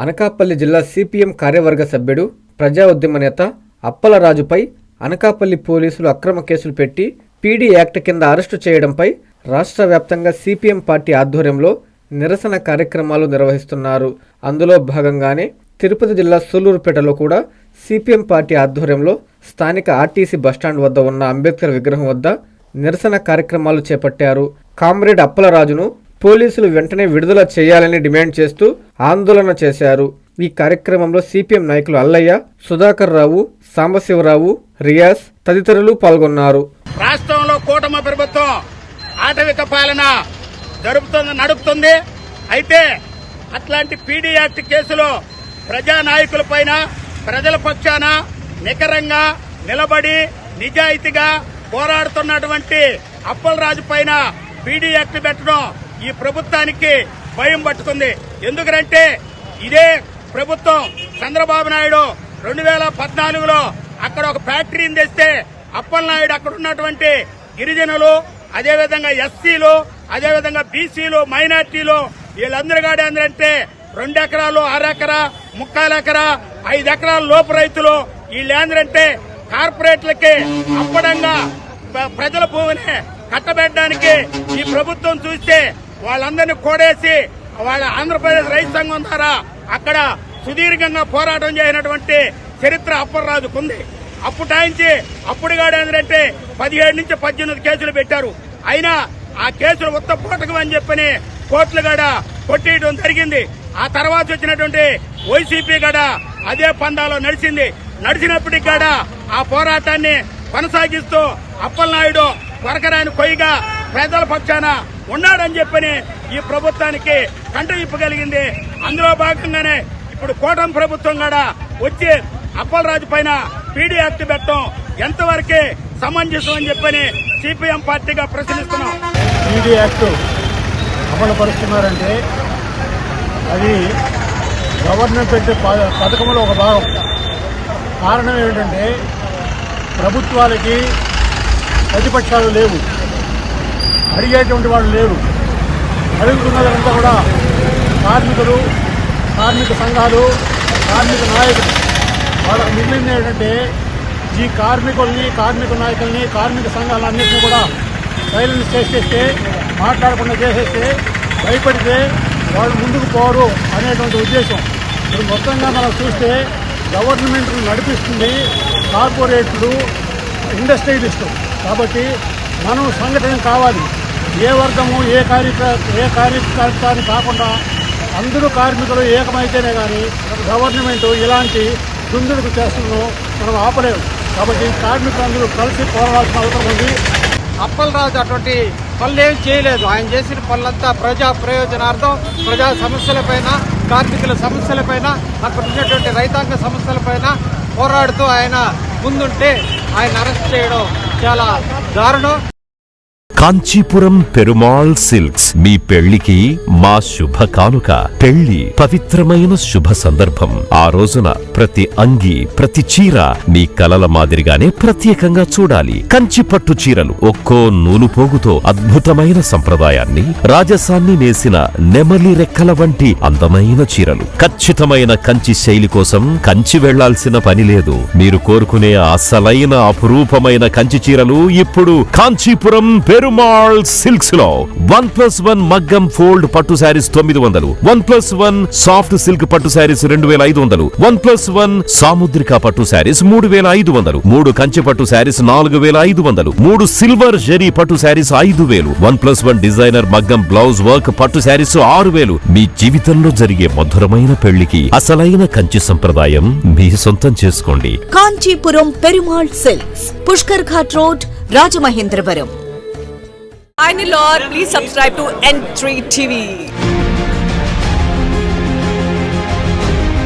అనకాపల్లి జిల్లా సిపిఎం కార్యవర్గ సభ్యుడు ప్రజా ఉద్యమ నేత అప్పలరాజుపై అనకాపల్లి పోలీసులు అక్రమ కేసులు పెట్టి పీడీ యాక్ట్ కింద అరెస్టు చేయడంపై రాష్ట్ర వ్యాప్తంగా సిపిఎం పార్టీ ఆధ్వర్యంలో నిరసన కార్యక్రమాలు నిర్వహిస్తున్నారు. అందులో భాగంగానే తిరుపతి జిల్లా సూలూరుపేటలో కూడా సిపిఎం పార్టీ ఆధ్వర్యంలో స్థానిక ఆర్టీసీ బస్టాండ్ వద్ద ఉన్న అంబేద్కర్ విగ్రహం వద్ద నిరసన కార్యక్రమాలు చేపట్టారు. కామ్రేడ్ అప్పలరాజును పోలీసులు వెంటనే విడుదల చేయాలని డిమాండ్ చేస్తూ ఆందోళన చేశారు. ఈ కార్యక్రమంలో సిపిఎం నాయకులు అల్లయ్య, సుధాకర్ రావు, సాంబశివరావు, రియాజ్ తదితరులు పాల్గొన్నారు. రాష్ట్రంలో కూటమి ప్రభుత్వం ఆటవిక పాలన నడుపుతుంది. అయితే అట్లాంటి పీడీ యాక్ట్ కేసులో ప్రజా నాయకుల పైన ప్రజల పక్షాన నికరంగా నిలబడి నిజాయితీగా పోరాడుతున్నటువంటి అప్పలరాజు పైన పీడీ యాక్ట్ పెట్టడం ఈ ప్రభుత్వానికి భయం పట్టుకుంది. ఎందుకంటే ఇదే ప్రభుత్వం చంద్రబాబు నాయుడు 2014లో అక్కడ ఒక ఫ్యాక్టరీని తెస్తే అప్పలనాయుడు అక్కడ ఉన్నటువంటి గిరిజనులు, అదేవిధంగా ఎస్సీలు, అదేవిధంగా బీసీలు, మైనార్టీలు వీళ్ళందరూ కాదు ఏంటంటే 2 ఎకరాలు, 6 ఎకరా, 3/4 ఎకరా, 5 ఎకరాల లోపు రైతులు వీళ్ళేందంటే కార్పొరేట్లకి అప్పడంగా ప్రజల భూమిని కట్టబెట్టడానికి ఈ ప్రభుత్వం చూస్తే వాళ్ళందరినీ కోడేసి వాళ్ళ ఆంధ్రప్రదేశ్ రైతు సంఘం ద్వారా అక్కడ సుదీర్ఘంగా పోరాటం చేసినటువంటి చరిత్ర అప్పలరాజుకుంది. అప్పుడు ఏంటంటే 17 నుంచి 18 కేసులు పెట్టారు. అయినా ఆ కేసులు ఉత్తపోటకం అని చెప్పని కోర్టులు గడ కొట్టేయడం జరిగింది. ఆ తర్వాత వచ్చినటువంటి వైసీపీ గడ అదే పందాలో నడిచినప్పటికీ గడ ఆ పోరాటాన్ని కొనసాగిస్తూ అప్పలనాయుడు కొరకరాని కొయ్యగా ప్రజల పక్షాన ఉన్నాడని చెప్పని ఈ ప్రభుత్వానికి కంటవిప్పగలిగింది. అందులో భాగంగానే ఇప్పుడు కూటమి ప్రభుత్వం కూడా వచ్చి అప్పలరాజు పైన పీడీ యాక్ట్ పెట్టడం ఎంతవరకు సమంజసం అని చెప్పని సిపిఎం పార్టీగా ప్రశ్నిస్తున్నాం. పీడీ యాక్ట్ అమలు పరుస్తున్నారంటే అది గవర్నమెంట్ పెట్టే పథకంలో ఒక భాగం. కారణం ఏమిటంటే ప్రభుత్వాలకి ప్రతిపక్షాలు లేవు, అడిగేటువంటి వాళ్ళు లేరు. అడుగుతున్నదంతా కూడా కార్మికులు, కార్మిక సంఘాలు, కార్మిక నాయకులు. వాళ్ళకు మిగిలింది ఏంటంటే ఈ కార్మికుల్ని, కార్మిక నాయకుల్ని, కార్మిక సంఘాలన్నింటినీ కూడా సైలెన్స్ చేసేస్తే, మాట్లాడకుండా చేసేస్తే, భయపడితే వాళ్ళు ముందుకు పోరు అనేటువంటి ఉద్దేశం. ఇప్పుడు మొత్తంగా మనం చూస్తే గవర్నమెంట్ నడిపిస్తుంది కార్పొరేట్లు, ఇండస్ట్రియలిస్టు. కాబట్టి మనం సంఘటన కావాలి. ఏ వర్గము, ఏ కార్యకర్తని కాకుండా అందరూ కార్మికులు ఏకమైతేనే కానీ గవర్నమెంట్ ఇలాంటి దుందుడుకు చేస్తున్నాం మనం ఆపలేము. కాబట్టి కార్మికులందరూ కలిసి పోరాడాల్సిన అవసరం ఉంది. అప్పలరాజు అటువంటి పనులేం చేయలేదు. ఆయన చేసిన పనులంతా ప్రజా ప్రయోజనార్థం, ప్రజా సమస్యలపైన, కార్మికుల సమస్యలపైన, అక్కడ ఉన్నటువంటి రైతాంగ సమస్యలపైన పోరాడుతూ ఆయన ముందుంటే ఆయన అరెస్ట్ చేయడం చాలా దారుణం. కాంచీపురం పెరుమాళ్ సిల్క్స్ మీ పెళ్లికి మా శుభ కానుక. పెళ్లి పవిత్రమైన శుభ సందర్భం. ఆ రోజున ప్రతి అంగి, ప్రతి చీర మీ కలల మాదిరిగానే ప్రత్యేకంగా చూడాలి. కంచి పట్టు చీరలు ఒక్కో నూలు పోగుతో అద్భుతమైన సంప్రదాయాన్ని, రాజసాన్ని నేసిన నెమలి రెక్కల వంటి అందమైన చీరలు. ఖచ్చితమైన కంచి శైలి కోసం కంచి వెళ్లాల్సిన పని లేదు. మీరు కోరుకునే అసలైన అపురూపమైన కంచి చీరలు ఇప్పుడు కాంచీపురం పెరుమాళ్ సిల్క్స్ లో 1+1 మగ్గం ఫోల్డ్ పట్టు శారీస్ 900, 1+1 సాఫ్ట్ సిల్క్ పట్టు శారీస్ 2500, 1+1 సాముద్రిక పట్టు శారీస్ 3500, 3 కంచి పట్టు శారీస్ 4500, 3 సిల్వర్ జరీ పట్టు శారీస్ 5000, 1+1 డిజైనర్ మగ్గం బ్లౌజ్ వర్క్ పట్టు శారీస్ 6000. మీ జీవితంలో జరిగే మధురమైన పెళ్లికి అసలైన కంచి సంప్రదాయం మీ సొంతం చేసుకోండి. Kanchipuram Perumal silks, Pushkar ghat road, Rajamahendravaram. Hi Nilor, please subscribe to N3 TV.